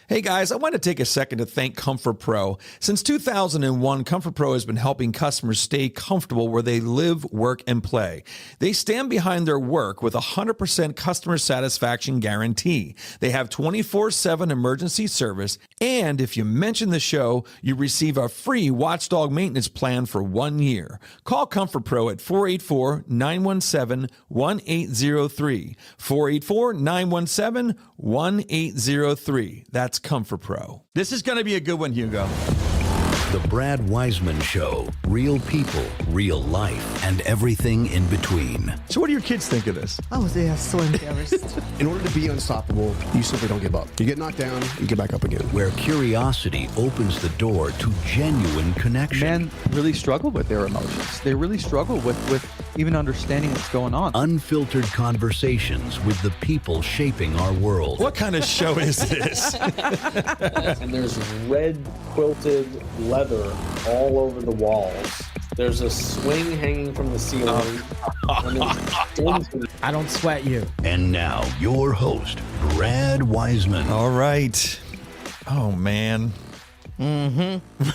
Hey guys, I want to take a second to thank Comfort Pro. Since 2001, Comfort Pro has been helping customers stay comfortable where they live, work, and play. They stand behind their work with a 100% customer satisfaction guarantee. They have 24/7 emergency service, and if you mention the show, you receive a free watchdog maintenance plan for 1 year. Call Comfort Pro at 484-917-1803. 484-917-1803. That's Comfort Pro. This is going to be a good one, Hugo. The Brad Weisman Show. Real people, real life, and everything in between. So what do your kids think of this? Oh, they are so embarrassed. In order to be unstoppable, you simply don't give up. You get knocked down, you get back up again. Where curiosity opens the door to genuine connection. Men really struggle with their emotions. They really struggle with even understanding what's going on. Unfiltered conversations with the people shaping our world. What kind of show is this? And there's red quilted leather all over the walls. There's a swing hanging from the ceiling. I don't sweat you. And now, your host, Brad Weisman. All right. Oh, man. Mm-hmm.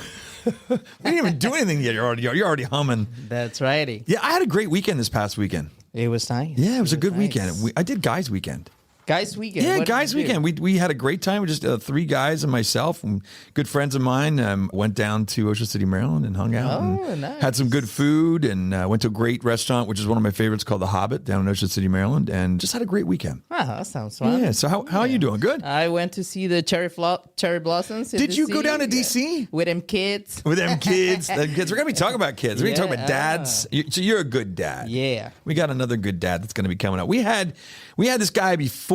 We didn't even do anything yet. You're already humming. That's righty. Yeah, I had a great weekend this past weekend. It was nice. Yeah, it was a good nice. weekend. I did Guys Weekend. Guys Weekend. Yeah, What Guys did you do? Weekend. We had a great time. Just 3 guys and myself and good friends of mine. Went down to Ocean City, Maryland, and hung out. And nice. had some good food and went to a great restaurant, which is one of my favorites, called The Hobbit, down in Ocean City, Maryland, and just had a great weekend. Ah, that sounds fun. Yeah. So how are you doing? Good. I went to see the cherry blossoms. Did you go down to DC? With them kids? With them kids. We're going to be talking about kids. We're going to talk about dads. So you're a good dad. Yeah. We got another good dad that's going to be coming up. We had this guy before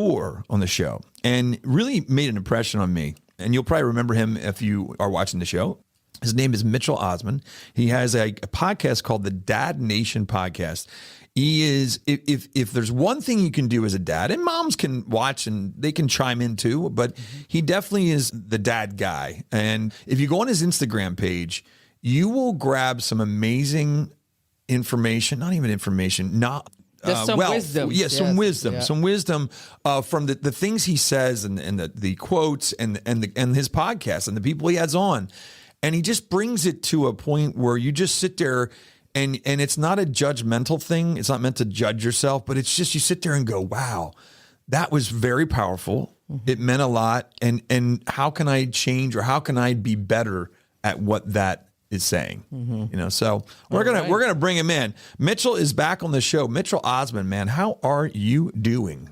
on the show and really made an impression on me. And you'll probably remember him if you are watching the show. His name is Mitchell Osmond. He has a podcast called the Dad Nation Podcast. He is, if there's one thing you can do as a dad, and moms can watch and they can chime in too, but he definitely is the dad guy. And if you go on his Instagram page, you will grab some amazing information, not even information, There's some wisdom. Yeah, some wisdom from the things he says and the quotes and his podcast and the people he has on. And he just brings it to a point where you just sit there and it's not a judgmental thing. It's not meant to judge yourself, but it's just you sit there and go, wow, that was very powerful. Mm-hmm. It meant a lot. And how can I change or how can I be better at what that is saying? Mm-hmm. So we're gonna bring him in. Mitchell is back on the show. Mitchell Osmond, man, how are you doing?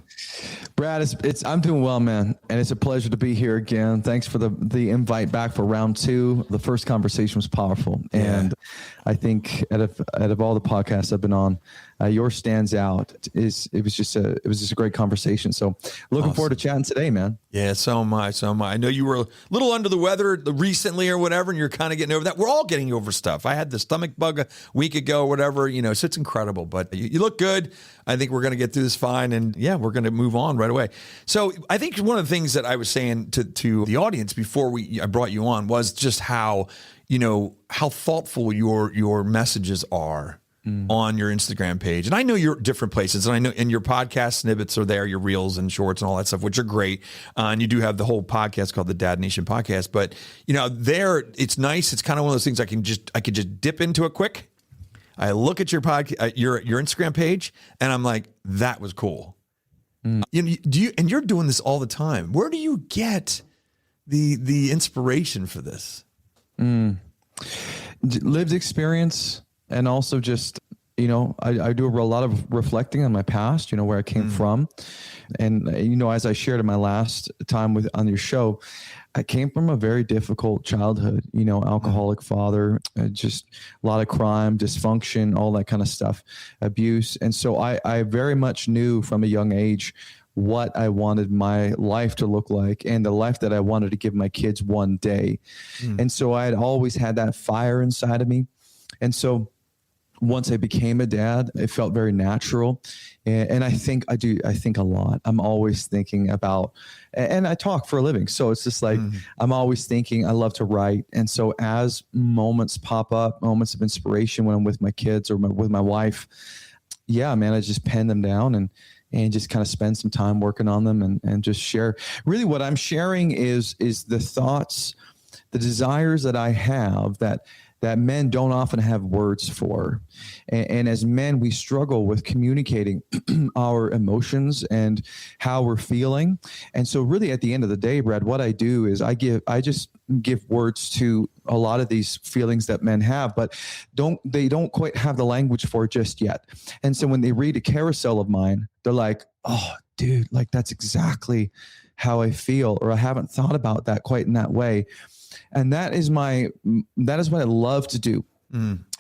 Brad, I'm doing well, man, and it's a pleasure to be here again. Thanks for the invite back for round 2. The first conversation was powerful, and I think out of all the podcasts I've been on, yours stands out. It was just a great conversation. So looking forward to chatting today, man. Yeah, so am I. I know you were a little under the weather recently or whatever, and you're kind of getting over that. We're all getting over stuff. I had the stomach bug a week ago or whatever, so it's incredible. But you look good. I think we're going to get through this fine, and we're going to move on right away. So I think one of the things that I was saying to the audience before I brought you on was just how thoughtful your messages are on your Instagram page. And I know you're different places, and I know and your podcast snippets are there, your reels and shorts and all that stuff, which are great. And you do have the whole podcast called the Dad Nation Podcast. But there it's nice. It's kind of one of those things I could just dip into it quick. I look at your podcast, your Instagram page, and I'm like, that was cool. And you're doing this all the time. Where do you get the inspiration for this? Lived experience, and also just I do a lot of reflecting on my past. Where I came from, and as I shared in my last time on your show, I came from a very difficult childhood. Alcoholic father, just a lot of crime, dysfunction, all that kind of stuff, abuse, and so I very much knew from a young age what I wanted my life to look like and the life that I wanted to give my kids one day. And so I had always had that fire inside of me. And so once I became a dad, it felt very natural. And I think I think a lot. I'm always thinking about, and I talk for a living. So it's just like, I'm always thinking. I love to write. And so as moments pop up, moments of inspiration when I'm with my kids or with my wife, man, I just pen them down. and just kind of spend some time working on them and just share. Really what I'm sharing is the thoughts, the desires that I have that men don't often have words for. And as men, we struggle with communicating our emotions and how we're feeling. And so really at the end of the day, Brad, what I do is I just give words to a lot of these feelings that men have, but they don't quite have the language for it just yet. And so when they read a carousel of mine, they're like, oh, dude, like that's exactly how I feel, or I haven't thought about that quite in that way. And that is what I love to do,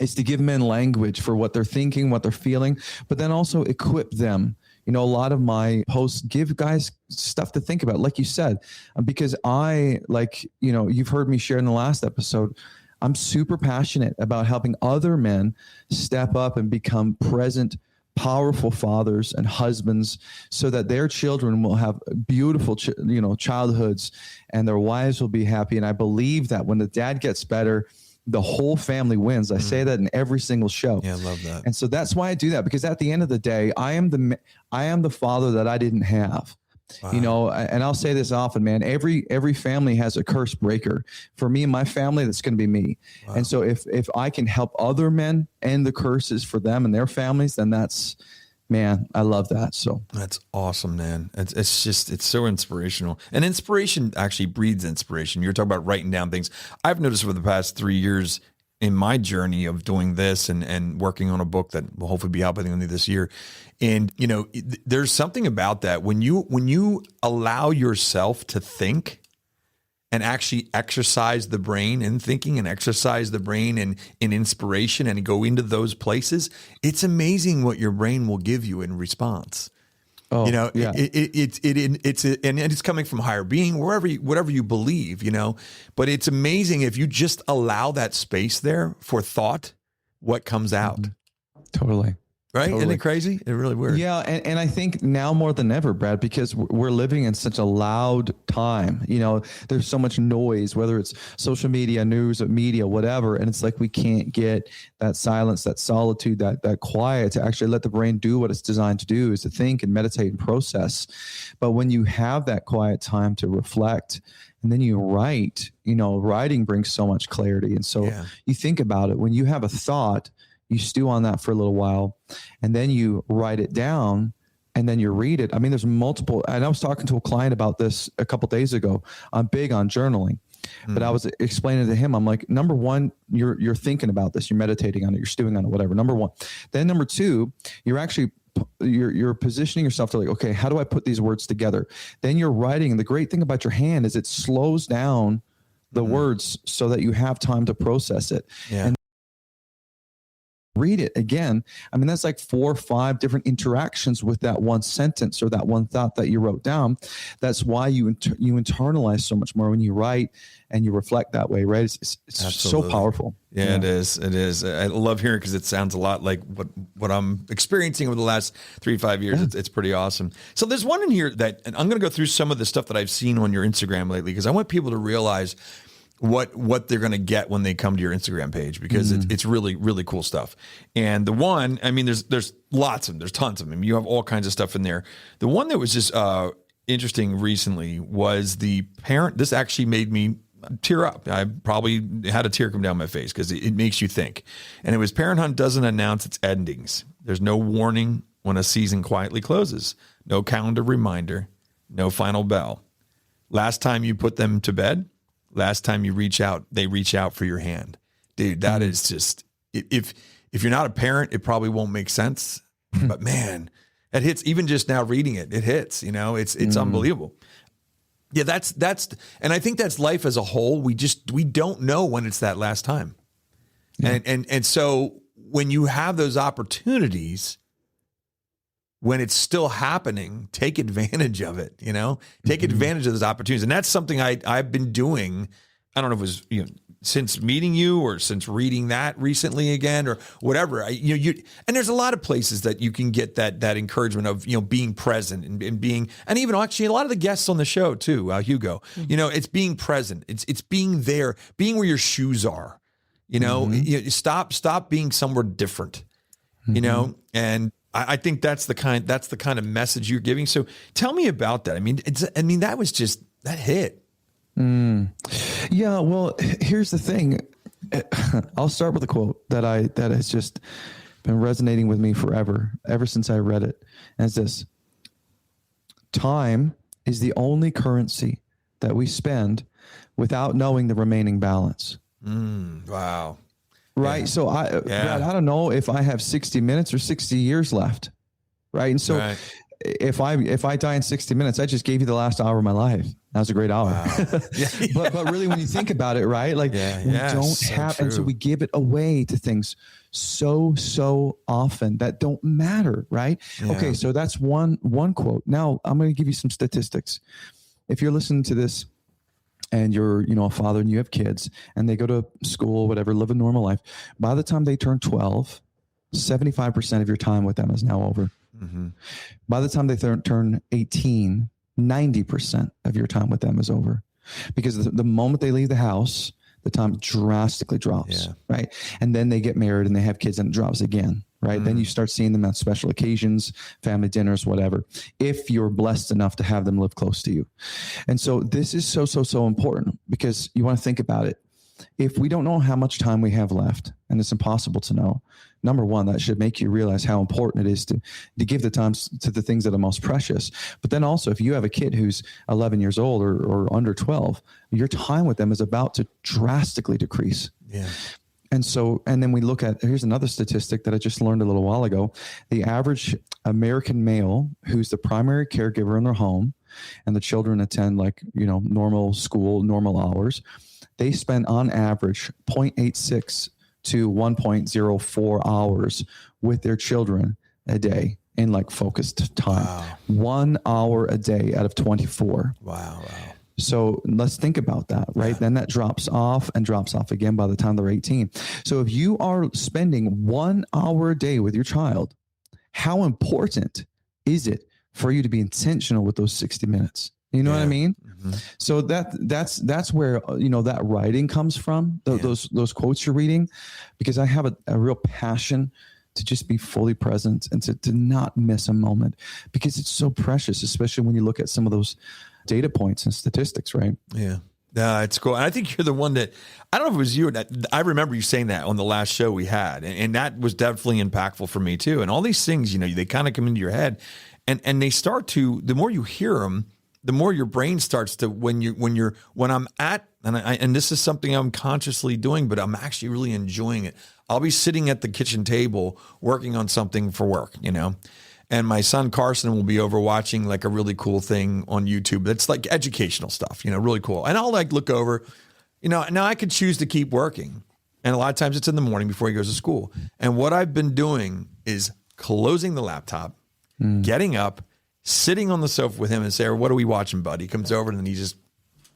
is to give men language for what they're thinking, what they're feeling, but then also equip them. You know, a lot of my posts give guys stuff to think about, like you said, because you've heard me share in the last episode, I'm super passionate about helping other men step up and become present, powerful fathers and husbands, so that their children will have beautiful, childhoods, and their wives will be happy. And I believe that when the dad gets better, the whole family wins. I say that in every single show. Yeah, I love that. And so that's why I do that, because at the end of the day, I am the father that I didn't have. Wow. And I'll say this often, man, every family has a curse breaker. For me and my family, that's going to be me. Wow. And so if I can help other men end the curses for them and their families, then man, I love that. So that's awesome, man. It's so inspirational, and inspiration actually breeds inspiration. You're talking about writing down things. I've noticed over the past 3 years in my journey of doing this and working on a book that will hopefully be out by the end of this year. And, there's something about that when you allow yourself to think and actually exercise the brain in thinking and exercise the brain in inspiration and go into those places, it's amazing what your brain will give you in response. Oh, yeah. It's coming from higher being, whatever you believe, but it's amazing if you just allow that space there for thought, what comes out. Totally. Right? Totally. Isn't it crazy? It's really weird. Yeah. And I think now more than ever, Brad, because we're living in such a loud time, there's so much noise, whether it's social media, news, media, whatever. And it's like, we can't get that silence, that solitude, that quiet to actually let the brain do what it's designed to do, is to think and meditate and process. But when you have that quiet time to reflect, and then you write, writing brings so much clarity. And so you think about it, when you have a thought, you stew on that for a little while, and then you write it down, and then you read it. I mean, there's multiple, and I was talking to a client about this a couple of days ago. I'm big on journaling, but I was explaining to him, I'm like, number one, you're thinking about this, you're meditating on it, you're stewing on it, whatever. Number one. Then number two, you're positioning yourself to like, okay, how do I put these words together? Then you're writing. And the great thing about your hand is it slows down the words so that you have time to process it. Yeah. And read it again. I mean, that's like 4 or 5 different interactions with that one sentence or that one thought that you wrote down. That's why you internalize so much more when you write and you reflect that way, right? It's so powerful. Yeah, it is. It is. I love hearing it because it sounds a lot like what I'm experiencing over the last 3 to 5 years. Yeah. It's pretty awesome. So there's one in here and I'm going to go through some of the stuff that I've seen on your Instagram lately, because I want people to realize what they're going to get when they come to your Instagram page, because it's really, really cool stuff. And the one, I mean, there's lots of them. There's tons of them. You have all kinds of stuff in there. The one that was just interesting recently was the parent. This actually made me tear up. I probably had a tear come down my face because it makes you think. And it was, Parent Hunt doesn't announce its endings. There's no warning when a season quietly closes. No calendar reminder. No final bell. Last time you put them to bed. Last time you reach out, they reach out for your hand. Dude, that is just, if you're not a parent, it probably won't make sense. But man, it hits. Even just now reading it hits, it's unbelievable. Yeah, that's, and I think that's life as a whole. We don't know when it's that last time. Yeah. And so when you have those opportunities, when it's still happening, take advantage of it, take advantage of those opportunities. And that's something I've been doing. I don't know if it was, since meeting you or since reading that recently again or whatever. And there's a lot of places that you can get that encouragement of, being present and being, and even actually a lot of the guests on the show too, Hugo, it's being present. It's being there, being where your shoes are, stop being somewhere different, and I think that's the kind of message you're giving. So tell me about that. I mean, that was just, that hit. Yeah. Well, here's the thing. I'll start with a quote that has just been resonating with me forever, ever since I read it. And it's this: time is the only currency that we spend without knowing the remaining balance. Wow. Right. Yeah. So Brad, I don't know if I have 60 minutes or 60 years left. Right. And so if I die in 60 minutes, I just gave you the last hour of my life. That was a great hour. Wow. But really, when you think about it, right? Like we don't have, and so we give it away to things so often that don't matter. Right. Yeah. Okay. So that's one quote. Now I'm going to give you some statistics. If you're listening to this and you're, a father and you have kids and they go to school, whatever, live a normal life, by the time they turn 12, 75% of your time with them is now over. Mm-hmm. By the time they turn 18, 90% of your time with them is over, because the moment they leave the house, the time drastically drops, right? And then they get married and they have kids and it drops again, right? Then you start seeing them at special occasions, family dinners, whatever, if you're blessed enough to have them live close to you. And so this is so important, because you want to think about it. If we don't know how much time we have left, and it's impossible to know, number one, that should make you realize how important it is to give the time to the things that are most precious. But then also, if you have a kid who's 11 years old or under 12, your time with them is about to drastically decrease. Yeah. And then we look at, here's another statistic that I just learned a little while ago. The average American male who's the primary caregiver in their home, and the children attend normal school, normal hours, they spend on average 0.86 to 1.04 hours with their children a day in focused time. Wow. 1 hour a day out of 24. Wow. So let's think about that, right? Yeah. Then that drops off again by the time they're 18. So if you are spending 1 hour a day with your child, how important is it for you to be intentional with those 60 minutes? You know what I mean? Mm-hmm. So that's where, that writing comes from, those quotes you're reading, because I have a real passion to just be fully present and to not miss a moment, because it's so precious, especially when you look at some of those data points and statistics, right? Yeah. Yeah, it's cool. And I think you're the one that, I don't know if it was you, I remember you saying that on the last show we had, and that was definitely impactful for me too. And all these things, they kind of come into your head, and they start to, the more you hear them, the more your brain starts to, when I'm at, and this is something I'm consciously doing, but I'm actually really enjoying it. I'll be sitting at the kitchen table working on something for work, and my son Carson will be over watching a really cool thing on YouTube that's educational stuff, really cool. And I'll look over, now I could choose to keep working. And a lot of times it's in the morning before he goes to school. And what I've been doing is closing the laptop, getting up, sitting on the sofa with him and say, what are we watching, bud? He comes over and then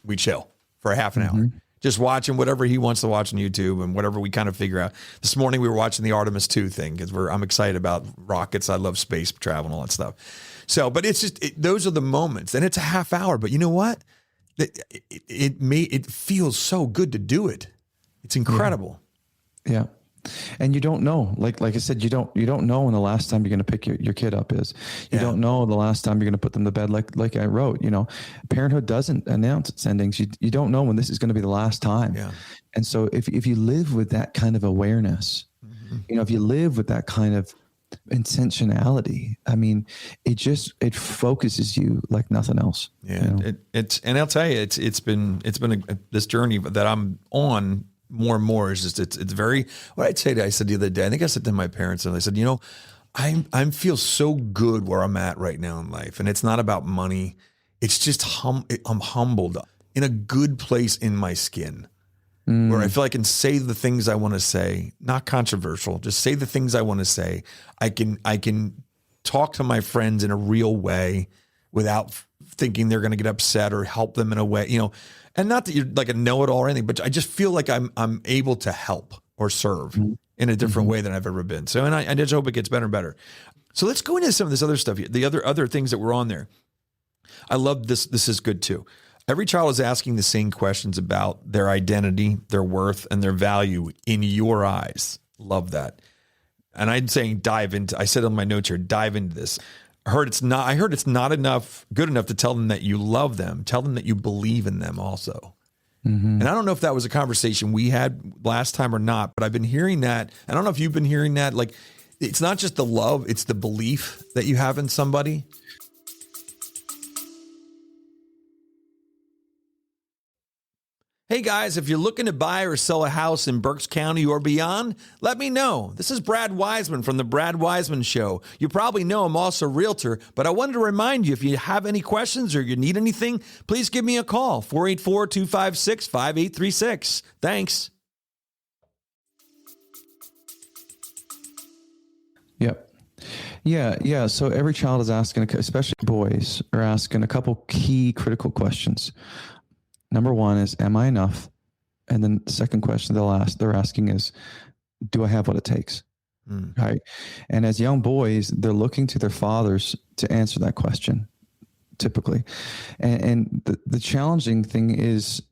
we chill for a half an hour. Just watching whatever he wants to watch on YouTube and whatever we kind of figure out. This morning we were watching the Artemis 2 thing because I'm excited about rockets. I love space travel and all that stuff. So, but it's just, those are the moments, and it's a half hour, but you know what? It feels so good to do it. It's incredible. Yeah. And you don't know, like I said, you don't know when the last time you're going to pick your kid up is. You don't know the last time you're going to put them to bed. Like I wrote, parenthood doesn't announce its endings. You don't know when this is going to be the last time. Yeah. And so if you live with that kind of awareness, if you live with that kind of intentionality, I mean, it focuses you like nothing else. Yeah. And I'll tell you, it's been this journey that I'm on more and more is just, it's very, what I said the other day, I think I said to my parents, and I said, I feel so good where I'm at right now in life. And it's not about money. It's just, I'm humbled in a good place in my skin where I feel I can say the things I want to say, not controversial, just say the things I want to say. I can talk to my friends in a real way without thinking they're going to get upset, or help them in a way, and not that you're like a know-it-all or anything, but I just feel like I'm able to help or serve in a different way than I've ever been. So, and I just hope it gets better and better. So let's go into some of this other stuff, the other things that were on there. I love this. This is good too. Every child is asking the same questions about their identity, their worth, and their value in your eyes. Love that. and I'm saying I said on my notes here, dive into this. I heard it's not good enough to tell them that you love them. Tell them that you believe in them also. Mm-hmm. And I don't know if that was a conversation we had last time or not, but I've been hearing that. I don't know if you've been hearing that. Like, it's not just the love, it's the belief that you have in somebody. Hey guys, if you're looking to buy or sell a house in Berks County or beyond, let me know. This is Brad Weisman from The Brad Weisman Show. You probably know I'm also a realtor, but I wanted to remind you, if you have any questions or you need anything, please give me a call, 484-256-5836. Thanks. Yep. Yeah. So every child is asking, especially boys, are asking a couple key critical questions. Number one is, am I enough? And then the second question they're asking is, do I have what it takes? Right. And as young boys, they're looking to their fathers to answer that question, typically. And the challenging thing is,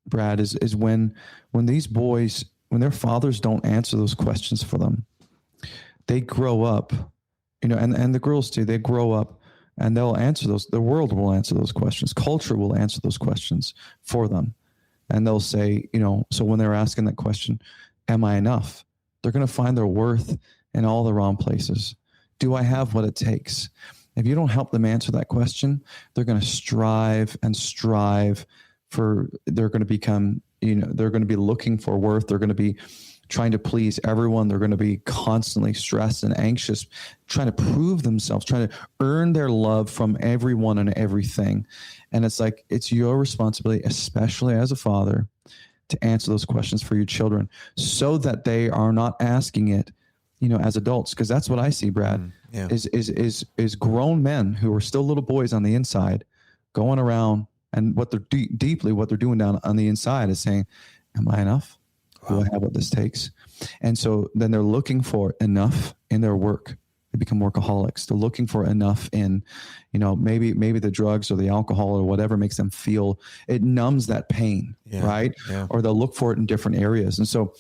Brad, is when these boys, when their fathers don't answer those questions for them, they grow up, and the girls too, they grow up and they'll answer those. The world will answer those questions. Culture will answer those questions for them. And they'll say, so when they're asking that question, am I enough? They're going to find their worth in all the wrong places. Do I have what it takes? If you don't help them answer that question, they're going to strive for, they're going to become, they're going to be looking for worth. They're going to be trying to please everyone. They're going to be constantly stressed and anxious, trying to prove themselves, trying to earn their love from everyone and everything. And it's like, it's your responsibility, especially as a father, to answer those questions for your children so that they are not asking it, as adults. Because that's what I see, Brad, is grown men who are still little boys on the inside going around, and what they're deeply, what they're doing down on the inside is saying, am I enough? Do I have what this takes? And so then they're looking for enough in their work. They become workaholics. They're looking for enough in, maybe the drugs or the alcohol or whatever makes them feel, it numbs that pain, right? Yeah. Or they'll look for it in different areas. And so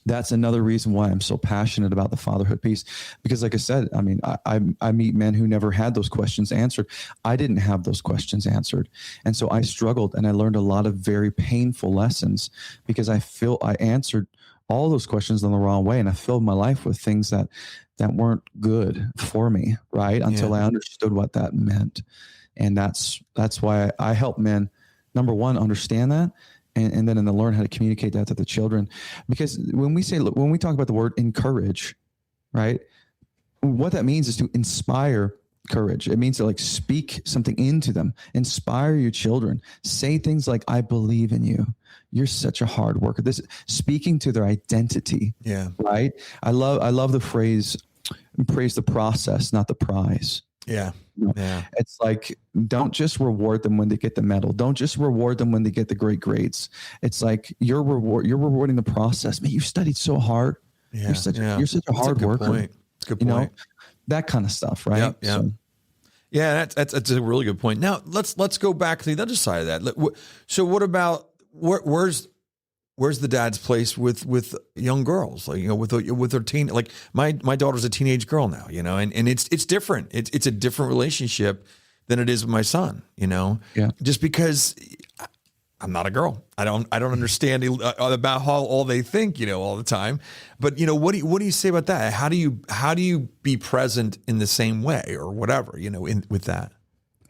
that's another reason why I'm so passionate about the fatherhood piece, because like I said, I mean, I meet men who never had those questions answered. I didn't have those questions answered. And so I struggled, and I learned a lot of very painful lessons because I answered all those questions in the wrong way. And I filled my life with things that weren't good for me, right? Until I understood what that meant. And that's why I help men, number one, understand that. And then learn how to communicate that to the children. Because when we talk about the word encourage, right? What that means is to inspire courage. It means to speak something into them, inspire your children, say things like, I believe in you. You're such a hard worker. This speaking to their identity. Yeah. Right. I love the phrase, praise the process, not the prize. Yeah. Yeah. It's like, don't just reward them when they get the medal. Don't just reward them when they get the great grades. It's like you're rewarding the process. Man, you studied so hard. Yeah. You're such a hard worker. Point. That's a good point. That kind of stuff, right? Yep, yep. So, yeah, that's a really good point. Now let's go back to the other side of that. So what about where's the dad's place with young girls, with their teen, like my daughter's a teenage girl now, and it's different. It's a different relationship than it is with my son, just because I'm not a girl. I don't understand about how all they think, all the time. But, what do you say about that? How do you be present in the same way or whatever, with that?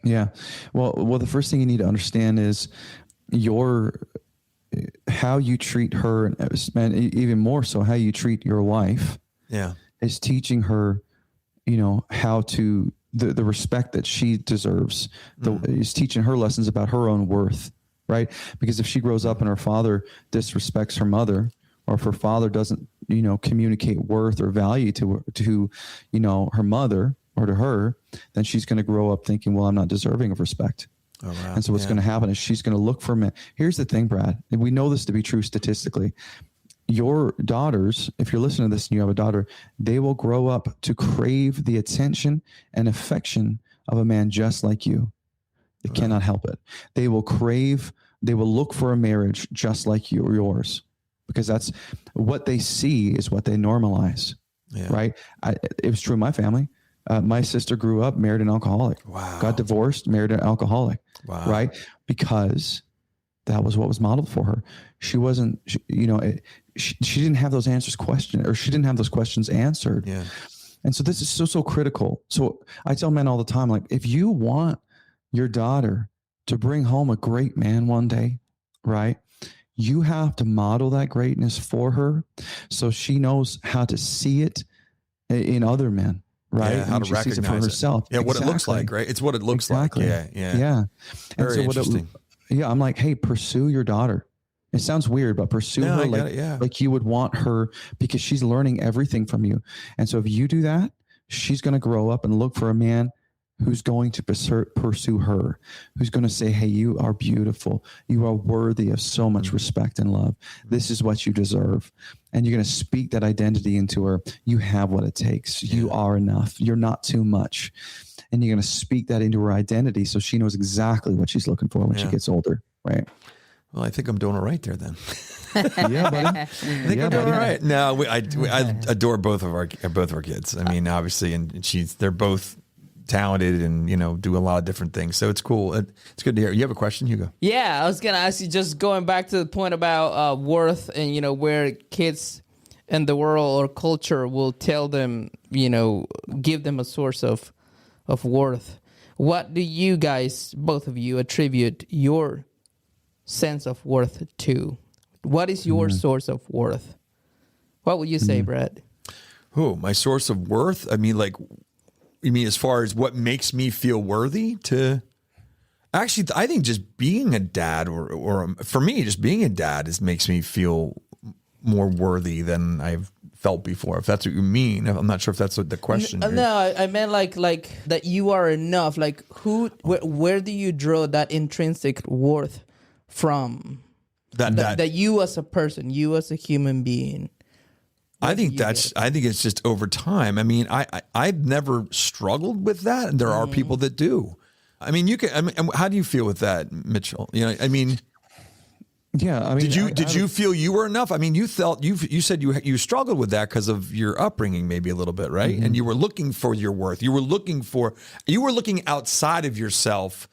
Yeah. Well, the first thing you need to understand is how you treat her, and even more so how you treat your wife, is teaching her, how to the respect that she deserves. Is teaching her lessons about her own worth, right? Because if she grows up and her father disrespects her mother, or if her father doesn't, communicate worth or value to her mother or to her, then she's going to grow up thinking, well, I'm not deserving of respect. Oh, wow. And so what's going to happen is she's going to look for men. Here's the thing, Brad, and we know this to be true statistically. Your daughters, if you're listening to this and you have a daughter, they will grow up to crave the attention and affection of a man just like you. They cannot help it. They will look for a marriage just like yours, because that's what they see is what they normalize. right? It was true in my family. My sister grew up, married an alcoholic. Wow. Got divorced, married an alcoholic. Wow. Right? Because that was what was modeled for her. She wasn't, she didn't have those answers questioned, or she didn't have those questions answered. Yeah. And so this is so critical. So I tell men all the time, like, if you want your daughter to bring home a great man one day, right? You have to model that greatness for her so she knows how to see it in other men. Right. Yeah, how to recognize it for herself. Yeah. What it looks like, right? It's what it looks like. Yeah. Very interesting. I'm like, hey, pursue your daughter. It sounds weird, but pursue her like you would want her, because she's learning everything from you. And so if you do that, she's going to grow up and look for a man who's going to pursue her, who's going to say, hey, you are beautiful. You are worthy of so much respect and love. This is what you deserve. And you're going to speak that identity into her. You have what it takes. You are enough. You're not too much. And you're going to speak that into her identity so she knows exactly what she's looking for when she gets older, right? Well, I think I'm doing it right there then. Yeah, buddy. I think I'm doing it right. No, I adore both of our kids. I mean, obviously, and they're both talented and, do a lot of different things. So it's cool. It's good to hear. You have a question, Hugo? Yeah, I was going to ask you, just going back to the point about worth and, where kids in the world or culture will tell them, give them a source of worth. What do you guys, both of you, attribute your sense of worth to? What is your source of worth? What would you say, Brad? My source of worth? I mean, you mean as far as what makes me feel worthy to? Actually, I think just being a dad, or for me, just being a dad makes me feel more worthy than I've felt before. If that's what you mean, I'm not sure if that's what the question is. No, I meant like that you are enough. Like where do you draw that intrinsic worth from? That you as a person, you as a human being. I think it's just over time. I mean, I've never struggled with that, and there are people that do. I mean, how do you feel with that, Mitchell? I mean, yeah. I mean, did you feel you were enough? I mean, you said you struggled with that because of your upbringing, maybe a little bit, right? Mm-hmm. And you were looking for your worth. You were looking outside of yourself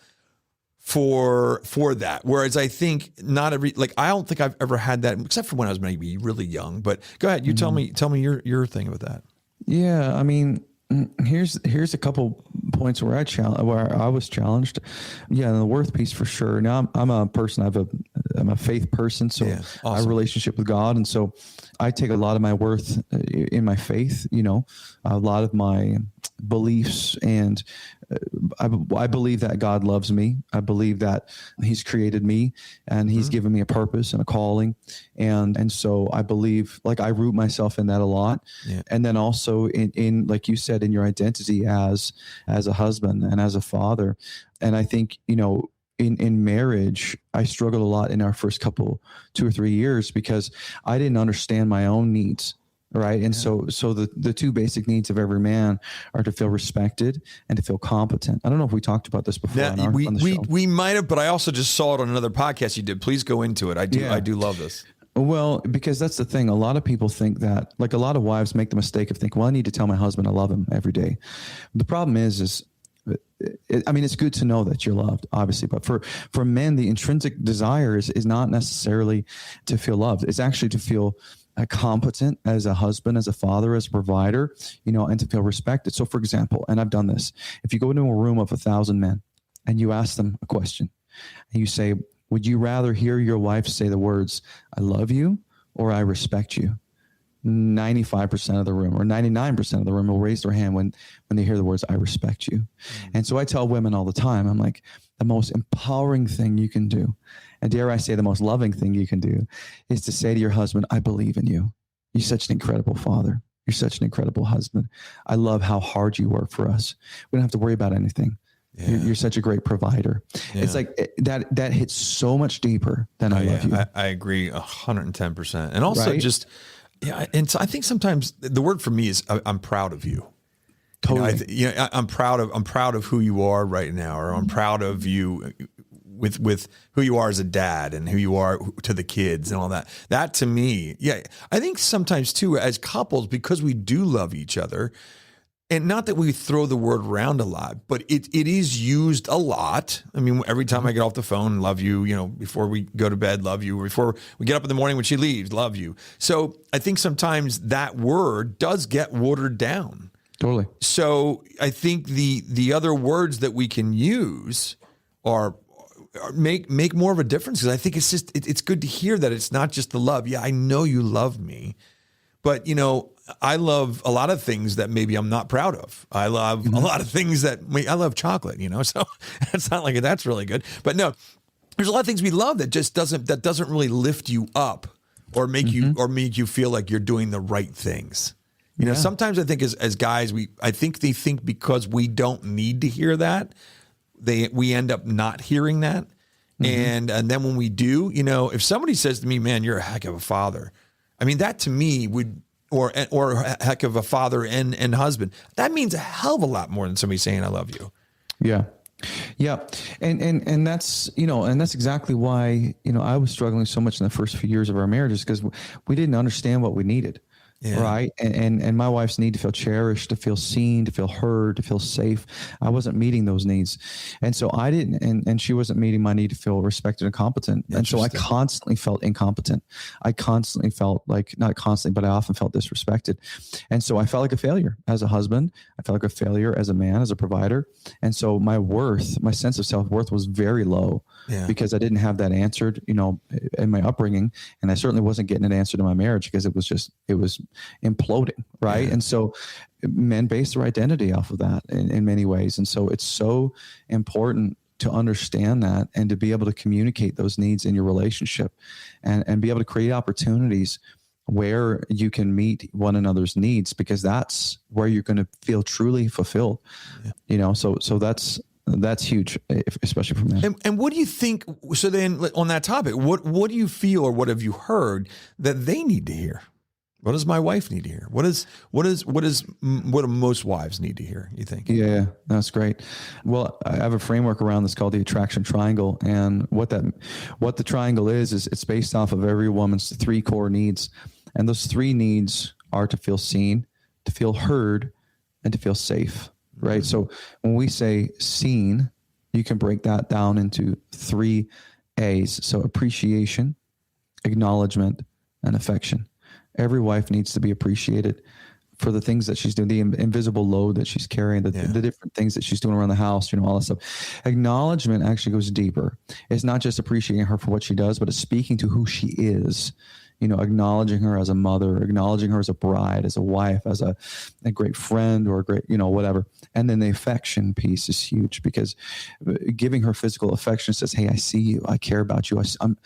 for that. Whereas I think I don't think I've ever had that, except for when I was maybe really young. But go ahead, you tell me your thing about that. Yeah, I mean, here's a couple points where I was challenged. Yeah, the worth piece for sure. Now I'm a person. I'm a faith person, so awesome. I have a relationship with God, and so I take a lot of my worth in my faith. A lot of my beliefs, and I believe that God loves me. I believe that He's created me, and He's given me a purpose and a calling, and so I believe, I root myself in that a lot, and then also in like you said, in your identity as a husband and as a father. And I think in marriage, I struggled a lot in our first 2 or 3 years because I didn't understand my own needs. Right. And so the two basic needs of every man are to feel respected and to feel competent. I don't know if we talked about this before. Yeah, we might have, but I also just saw it on another podcast you did. Please go into it. I do love this. Well, because that's the thing. A lot of people think that, a lot of wives make the mistake of thinking, well, I need to tell my husband I love him every day. The problem is it's good to know that you're loved, obviously, but for men, the intrinsic desire is not necessarily to feel loved. It's actually to feel competent as a husband, as a father, as a provider, and to feel respected. So for example, and I've done this, if you go into a room of 1,000 men and you ask them a question and you say, would you rather hear your wife say the words, I love you, or I respect you? 95% of the room, or 99% of the room will raise their hand when they hear the words, I respect you. And so I tell women all the time, I'm like, the most empowering thing you can do, and dare I say the most loving thing you can do, is to say to your husband, I believe in you. You're such an incredible father. You're such an incredible husband. I love how hard you work for us. We don't have to worry about anything. Yeah. You're such a great provider. Yeah. It's like that hits so much deeper than I love you. I agree 110%. And also and so I think sometimes the word for me is I'm proud of you. Totally. I'm proud of who you are right now, or I'm proud of you, with who you are as a dad and who you are to the kids and all that. That to me, yeah, I think sometimes too, as couples, because we do love each other, and not that we throw the word around a lot, but it is used a lot. I mean, every time I get off the phone, love you, before we go to bed, love you, before we get up in the morning when she leaves, love you. So I think sometimes that word does get watered down. Totally. So I think the other words that we can use are make more of a difference, because I think it's just it's good to hear that it's not just the love. Yeah, I know you love me, but I love a lot of things that maybe I'm not proud of. I love a lot of things I love chocolate, so it's not like that's really good. But no, there's a lot of things we love that just doesn't really lift you up or make you feel like you're doing the right things. Sometimes I think as guys, I think they think because we don't need to hear that, we end up not hearing that. And then when we do, if somebody says to me, man, you're a heck of a father. I mean, that to me would, or a heck of a father and husband, that means a hell of a lot more than somebody saying I love you. Yeah. Yeah. And that's, and that's exactly why, I was struggling so much in the first few years of our marriage, is because we didn't understand what we needed. Yeah. Right. And my wife's need to feel cherished, to feel seen, to feel heard, to feel safe. I wasn't meeting those needs. And so I didn't, and she wasn't meeting my need to feel respected and competent. And so I constantly felt incompetent. I constantly felt like, not constantly, but I often felt disrespected. And so I felt like a failure as a husband. I felt like a failure as a man, as a provider. And so my sense of self-worth was very low, because I didn't have that answered, in my upbringing. And I certainly wasn't getting it answered in my marriage, because it was imploding. Right. And so men base their identity off of that in many ways. And so it's so important to understand that and to be able to communicate those needs in your relationship and be able to create opportunities where you can meet one another's needs, because that's where you're going to feel truly fulfilled. So that's huge, especially for men. And what do you think? So then on that topic, what do you feel, or what have you heard that they need to hear? What does my wife need to hear? What do most wives need to hear, you think? Yeah, that's great. Well, I have a framework around this called the attraction triangle. And what the triangle is it's based off of every woman's 3 core needs. And those 3 needs are to feel seen, to feel heard, and to feel safe. Right. Mm-hmm. So when we say seen, you can break that down into 3 A's. So appreciation, acknowledgement, and affection. Every wife needs to be appreciated for the things that she's doing, the invisible load that she's carrying, the different things that she's doing around the house, all that stuff. Acknowledgement actually goes deeper. It's not just appreciating her for what she does, but it's speaking to who she is. Acknowledging her as a mother, acknowledging her as a bride, as a wife, as a great friend, or a great, whatever. And then the affection piece is huge, because giving her physical affection says, hey, I see you. I care about you. I'm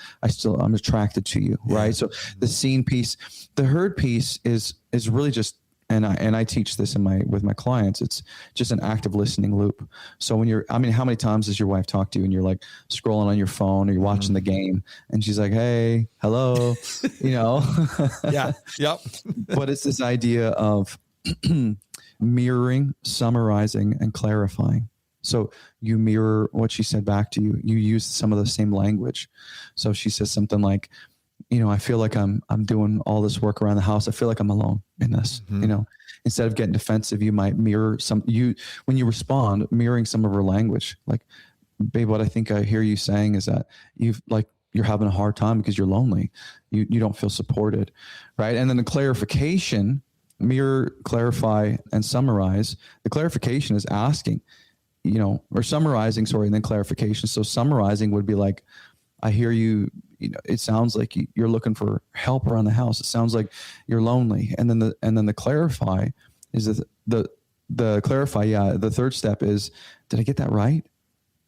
attracted to you. Yeah. Right. So the seen piece, the heard piece is really just, and I teach this with my clients. It's just an active listening loop. So when how many times does your wife talk to you and you're like scrolling on your phone or you're watching the game and she's like, hey, hello, Yeah. Yep. But it's this idea of mirroring, summarizing, and clarifying. So you mirror what she said back to you. You use some of the same language. So she says something like, I feel like I'm doing all this work around the house. I feel like I'm alone in this. Mm-hmm. Instead of getting defensive, you might mirror when you respond, mirroring some of her language. Like, babe, what I think I hear you saying is that you're having a hard time because you're lonely. You don't feel supported, right? And then the clarification, mirror, clarify, and summarize. The clarification is asking, or summarizing, and then clarification. So summarizing would be like, I hear you, it sounds like you're looking for help around the house. It sounds like you're lonely. And then the clarify is the clarify. Yeah. The third step is, did I get that right?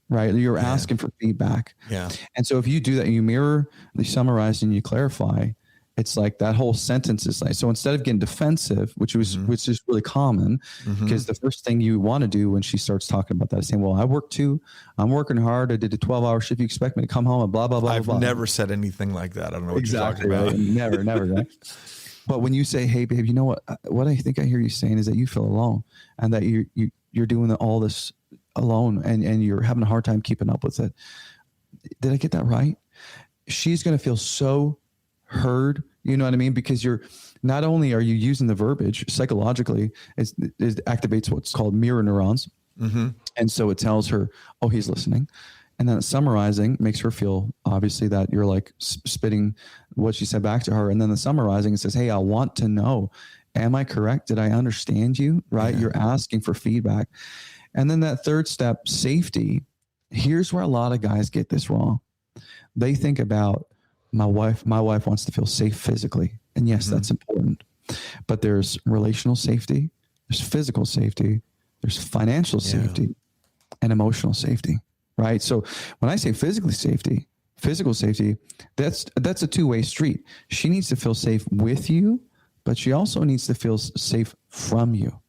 Right. You're asking for feedback. Yeah. And so if you do that, you mirror, you summarize, and you clarify, it's like that whole sentence is like, so instead of getting defensive, which is really common, because the first thing you want to do when she starts talking about that is saying, well, I work too. I'm working hard. I did a 12-hour shift. You expect me to come home and blah, blah, blah, I've blah. never said anything like that. I don't know what you're talking about. Right? Never. Right? But when you say, hey, babe, you know what I think I hear you saying is that you feel alone and that you're doing all this alone and you're having a hard time keeping up with it. did I get that right? She's going to feel so heard. You know what I mean? Because you're not only are you using the verbiage psychologically, it activates what's called mirror neurons. Mm-hmm. And so it tells her, oh, he's listening. And then summarizing makes her feel obviously that you're like spitting what she said back to her. And then the summarizing, it says, hey, I want to know, am I correct? Did I understand you? Right? Yeah. You're asking for feedback. And then that third step, safety. Here's where a lot of guys get this wrong. They think about my wife wants to feel safe physically. And yes, that's important. But there's relational safety, there's physical safety, there's financial safety, and emotional safety. Right. So when I say physical safety, that's a two-way street. She needs to feel safe with you, but she also needs to feel safe from you.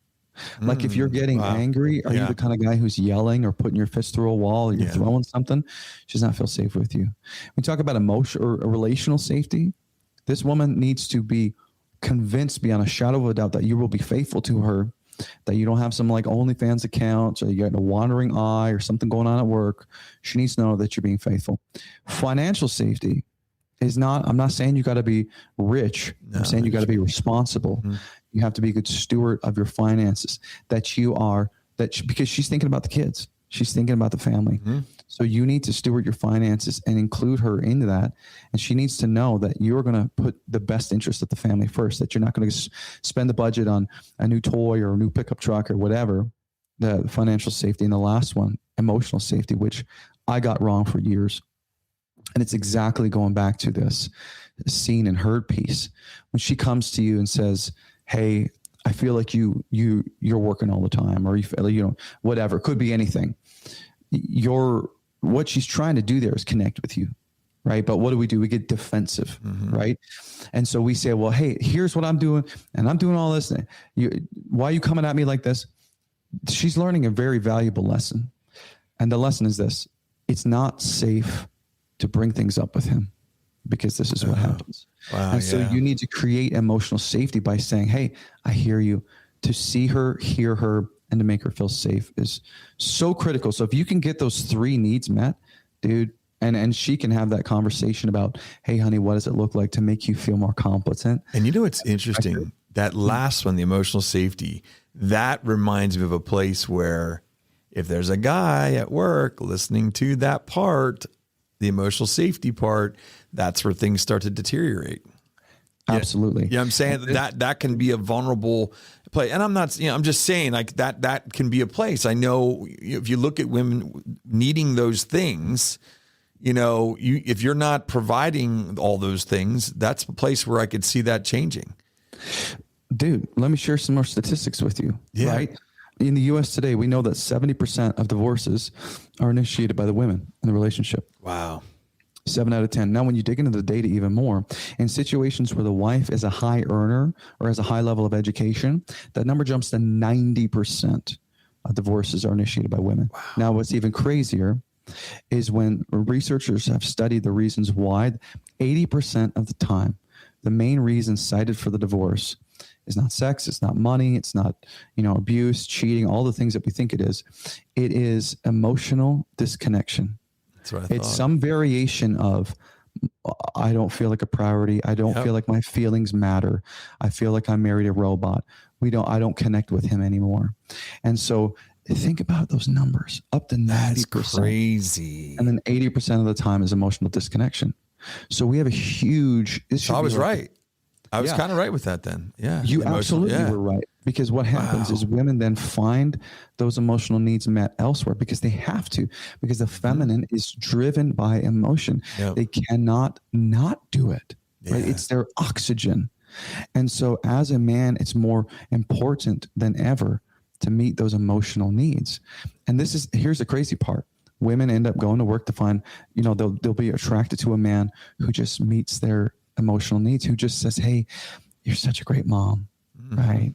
Like if you're getting angry, are you the kind of guy who's yelling or putting your fist through a wall or you're throwing something? She does not feel safe with you. We talk about emotional or relational safety. This woman needs to be convinced beyond a shadow of a doubt that you will be faithful to her, that you don't have some like OnlyFans accounts or you got a wandering eye or something going on at work. She needs to know that you're being faithful. Financial safety is not, I'm not saying you got to be rich. No, I'm saying you got to be responsible. Mm-hmm. You have to be a good steward of your finances, because she's thinking about the kids. She's thinking about the family. Mm-hmm. So you need to steward your finances and include her into that. And she needs to know that you're going to put the best interest of the family first, that you're not going to spend the budget on a new toy or a new pickup truck or whatever. The financial safety. And the last one, emotional safety, which I got wrong for years. And it's exactly going back to this seen and heard piece. When she comes to you and says, hey, I feel like you're working all the time, or you feel, whatever, it could be anything. What she's trying to do there is connect with you, right? But what do? We get defensive, right? And so we say, well, hey, here's what I'm doing, and I'm doing all this. Why are you coming at me like this? She's learning a very valuable lesson. And the lesson is this: it's not safe to bring things up with him, because this is what happens. Wow, and so you need to create emotional safety by saying, hey, I hear you. To see her, hear her, and to make her feel safe is so critical. So if you can get those three needs met, dude, and she can have that conversation about, hey, honey, what does it look like to make you feel more competent? And you know what's interesting? That last one, the emotional safety, that reminds me of a place where if there's a guy at work listening to that part, the emotional safety part, that's where things start to deteriorate. Absolutely. Yeah, I'm saying that can be a vulnerable place. And I'm not, I'm just saying like that can be a place. I know if you look at women needing those things, if you're not providing all those things, that's a place where I could see that changing. Dude, let me share some more statistics with you. Yeah. Right? In the U.S. today, we know that 70% of divorces are initiated by the women in the relationship. Wow. 7 out of 10. Now, when you dig into the data even more, in situations where the wife is a high earner or has a high level of education, that number jumps to 90% of divorces are initiated by women. Wow. Now, what's even crazier is when researchers have studied the reasons why, 80% of the time, the main reason cited for the divorce is not sex, it's not money, it's not, abuse, cheating, all the things that we think it is. It is emotional disconnection. That's what I thought. It's some variation of, I don't feel like a priority. I don't feel like my feelings matter. I feel like I married a robot. I don't connect with him anymore. And so think about those numbers, up to 90%. That's crazy. And then 80% of the time is emotional disconnection. So we have a huge... So I was right. I was kind of right with that then. Yeah. You absolutely were right. Because what happens is women then find those emotional needs met elsewhere because they have to, because the feminine is driven by emotion. Yep. They cannot not do it. Yeah. Right? It's their oxygen. And so as a man, it's more important than ever to meet those emotional needs. And here's the crazy part. Women end up going to work to find, they'll be attracted to a man who just meets their emotional needs, who just says, hey, you're such a great mom, right?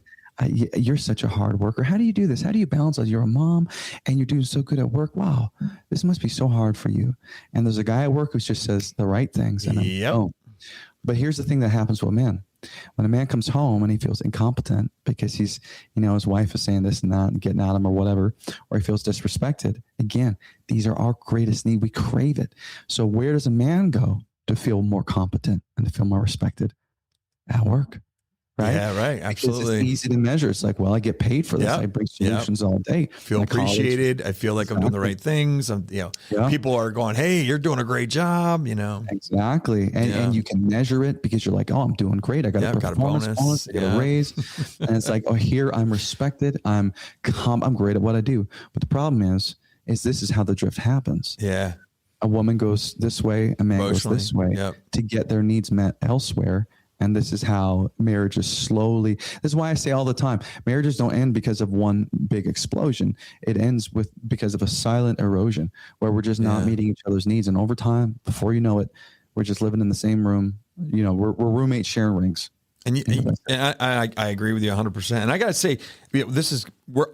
You're such a hard worker. How do you do this? How do you balance it? You're a mom and you're doing so good at work. Wow, this must be so hard for you. And there's a guy at work who just says the right things. And But here's the thing that happens with men. When a man comes home and he feels incompetent because he's, his wife is saying this and that and getting at him or whatever, or he feels disrespected, again, these are our greatest need. We crave it. So where does a man go to feel more competent and to feel more respected? At work. Right. Yeah, right. Absolutely. Because it's easy to measure. It's like, well, I get paid for this. Yep. I bring solutions all day. Feel appreciated. I feel like I'm doing the right things. People are going, hey, you're doing a great job, Exactly. And you can measure it because you're like, oh, I'm doing great. I got a performance bonus. I got a raise. And it's like, oh, here I'm respected. I'm great at what I do. But the problem is this is how the drift happens. Yeah. A woman goes this way, a man goes this way to get their needs met elsewhere. And this is how marriages slowly, this is why I say all the time, marriages don't end because of one big explosion. It ends because of a silent erosion where we're just not meeting each other's needs. And over time, before you know it, we're just living in the same room. We're roommates sharing rings. And I agree with you 100%. And I got to say, I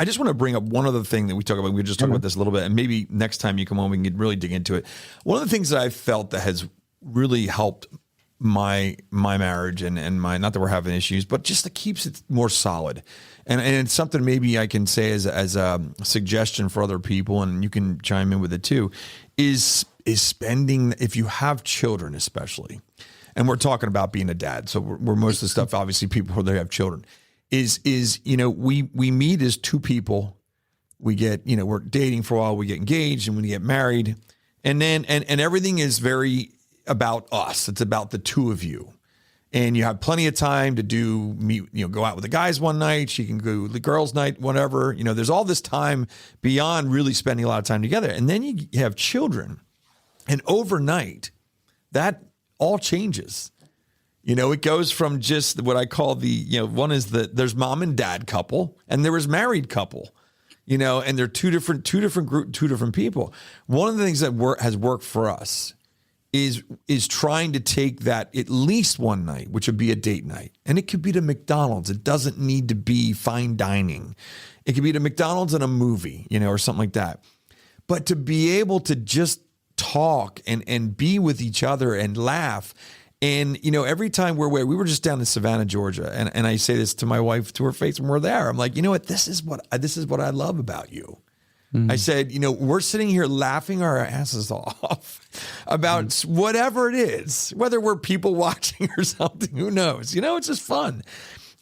just want to bring up one other thing that we talk about. We just talked about this a little bit, and maybe next time you come on, we can really dig into it. One of the things that I've felt that has really helped my marriage and my, not that we're having issues, but just that keeps it more solid. And it's something maybe I can say as a suggestion for other people, and you can chime in with it too, is spending, if you have children especially, and we're talking about being a dad, so we're most of the stuff, obviously people who they have children, is we meet as two people, we get, we're dating for a while, we get engaged and we get married, and then and everything is very about us. It's about the two of you, and you have plenty of time to go out with the guys one night. She can go the girls' night, whatever. There's all this time beyond really spending a lot of time together. And then you have children, and overnight, that all changes. It goes from just what I call one is there's mom and dad couple, and there is married couple. And they're two different people. One of the things that has worked for us is trying to take that at least one night, which would be a date night. And it could be to McDonald's. It doesn't need to be fine dining. It could be to McDonald's and a movie, or something like that. But to be able to just talk and be with each other and laugh. And, every time we were just down in Savannah, Georgia. And I say this to my wife to her face when we're there. I'm like, you know what? This is what I love about you. I said, we're sitting here laughing our asses off about whatever it is, whether we're people watching or something, who knows? It's just fun.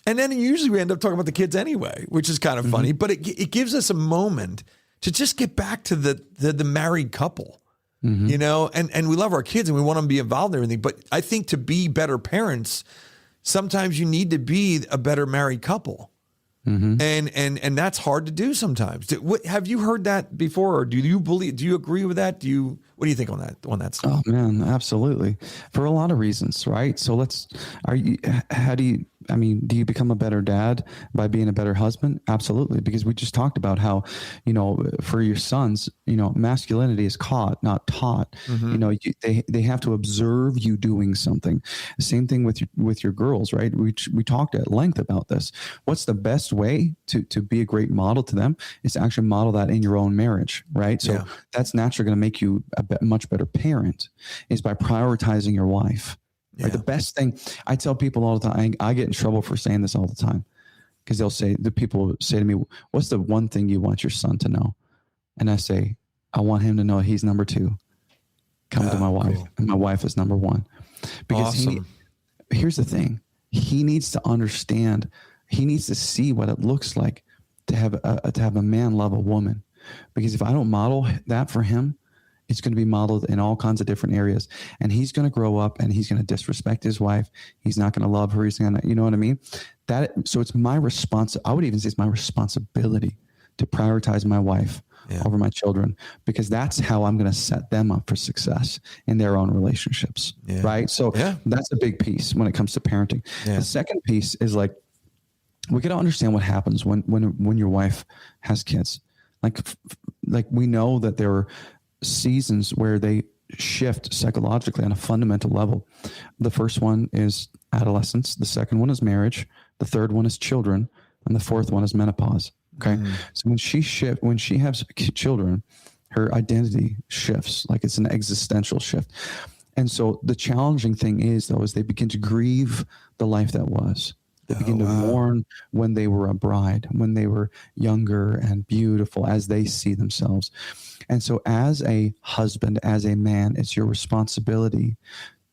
And then usually we end up talking about the kids anyway, which is kind of funny, but it gives us a moment to just get back to the married couple, and we love our kids and we want them to be involved in everything. But I think to be better parents, sometimes you need to be a better married couple. And that's hard to do sometimes. Have you heard that before, or do you agree with that? What do you think on that stuff? Oh man, absolutely. For a lot of reasons, right? So do you become a better dad by being a better husband? Absolutely. Because we just talked about how, for your sons, masculinity is caught, not taught. They have to observe you doing something. The same thing with your girls, right? We talked at length about this. What's the best way to be a great model to them is to actually model that in your own marriage, right? So that's naturally going to make you a much better parent, is by prioritizing your wife. Yeah. Right? The best thing I tell people all the time, I get in trouble for saying this all the time, because people say to me, what's the one thing you want your son to know? And I say, I want him to know he's number 2. Come to my wife, and my wife is number 1. Because here's the thing. He needs to understand, he needs to see what it looks like to have a man love a woman. Because if I don't model that for him, it's going to be modeled in all kinds of different areas, and he's going to grow up and he's going to disrespect his wife. He's not going to love her. He's going to, you know what I mean? So it's my I would even say it's my responsibility to prioritize my wife over my children, because that's how I'm going to set them up for success in their own relationships. Yeah. Right. So that's a big piece when it comes to parenting. Yeah. The second piece is we got to understand what happens when your wife has kids. Like we know that there are seasons where they shift psychologically on a fundamental level. The first one is adolescence. The second one is marriage. The third one is children. And the fourth one is menopause. Okay. So when she has children, her identity shifts. Like it's an existential shift. And so the challenging thing is, though, is they begin to grieve the life that was. They begin to mourn when they were a bride, when they were younger and beautiful as they see themselves. And so as a husband, as a man, it's your responsibility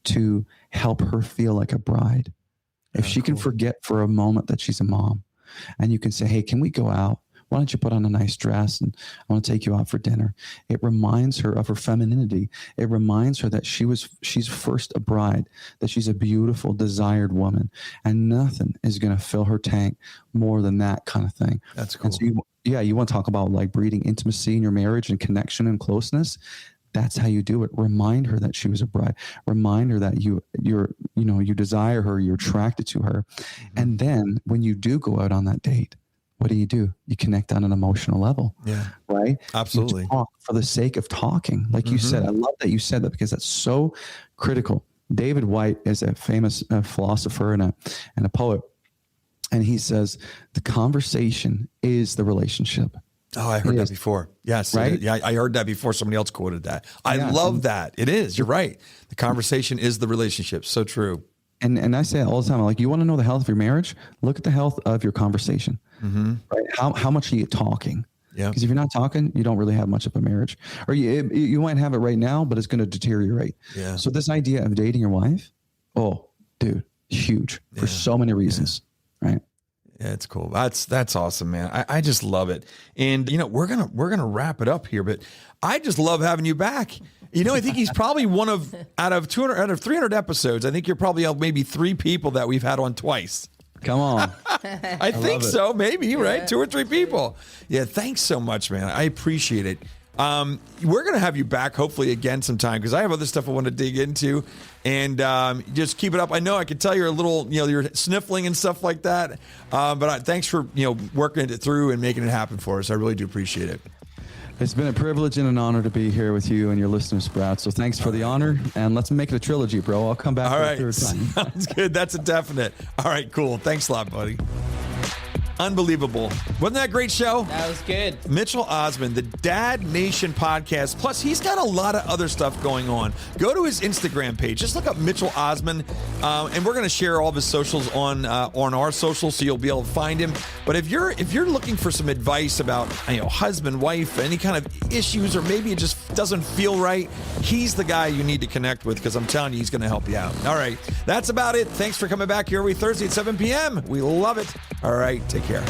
to help her feel like a bride. If she can forget for a moment that she's a mom, and you can say, hey, can we go out? Why don't you put on a nice dress and I want to take you out for dinner? It reminds her of her femininity. It reminds her that she's first a bride, that she's a beautiful, desired woman, and nothing is going to fill her tank more than that kind of thing. That's cool. And so you want to talk about like breeding intimacy in your marriage and connection and closeness. That's how you do it. Remind her that she was a bride. Remind her that you desire her, you're attracted to her. And then when you do go out on that date, what do? You connect on an emotional level. Yeah. Right? Absolutely. You talk for the sake of talking. Like you said, I love that you said that because that's so critical. David White is a famous philosopher and a poet. And he says, the conversation is the relationship. Oh, I heard that before. Yes. Right? Yeah, I heard that before. Somebody else quoted that. I love that. It is. You're right. The conversation is the relationship. So true. And I say it all the time. I'm like, you want to know the health of your marriage? Look at the health of your conversation. Right? How much are you talking? Yeah. Because if you're not talking, you don't really have much of a marriage. Or you might have it right now, but it's going to deteriorate. Yeah. So this idea of dating your wife, oh, dude, huge for so many reasons. Right. Yeah, it's cool. That's awesome, man. I just love it. And we're gonna wrap it up here, but I just love having you back. I think he's probably one of out of 300 episodes. I think you're probably maybe 3 people that we've had on twice. Come on. I think so, maybe, right? 2 or 3 people. Yeah, thanks so much, man. I appreciate it. We're going to have you back hopefully again sometime because I have other stuff I want to dig into, and just keep it up. I know I could tell you're a little, you're sniffling and stuff like that. But thanks for, working it through and making it happen for us. I really do appreciate it. It's been a privilege and an honor to be here with you and your listeners, Sprout. So thanks for the honor, and let's make it a trilogy, bro. I'll come back for a third time. Sounds good. That's a definite. All right, cool. Thanks a lot, buddy. Unbelievable. Wasn't that a great show? That was good. Mitchell Osmond, the Dad Nation podcast. Plus, he's got a lot of other stuff going on. Go to his Instagram page. Just look up Mitchell Osmond, and we're going to share all of his socials on our socials, so you'll be able to find him. But if you're looking for some advice about husband, wife, any kind of issues, or maybe it just doesn't feel right, he's the guy you need to connect with because I'm telling you, he's going to help you out. All right, that's about it. Thanks for coming back here every Thursday at 7 p.m. We love it. All right, take care.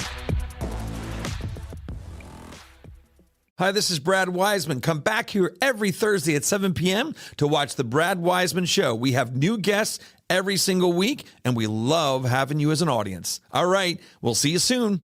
Hi, this is Brad Weisman. Come back here every Thursday at 7 p.m. to watch The Brad Weisman Show. We have new guests every single week, and we love having you as an audience. All right, we'll see you soon.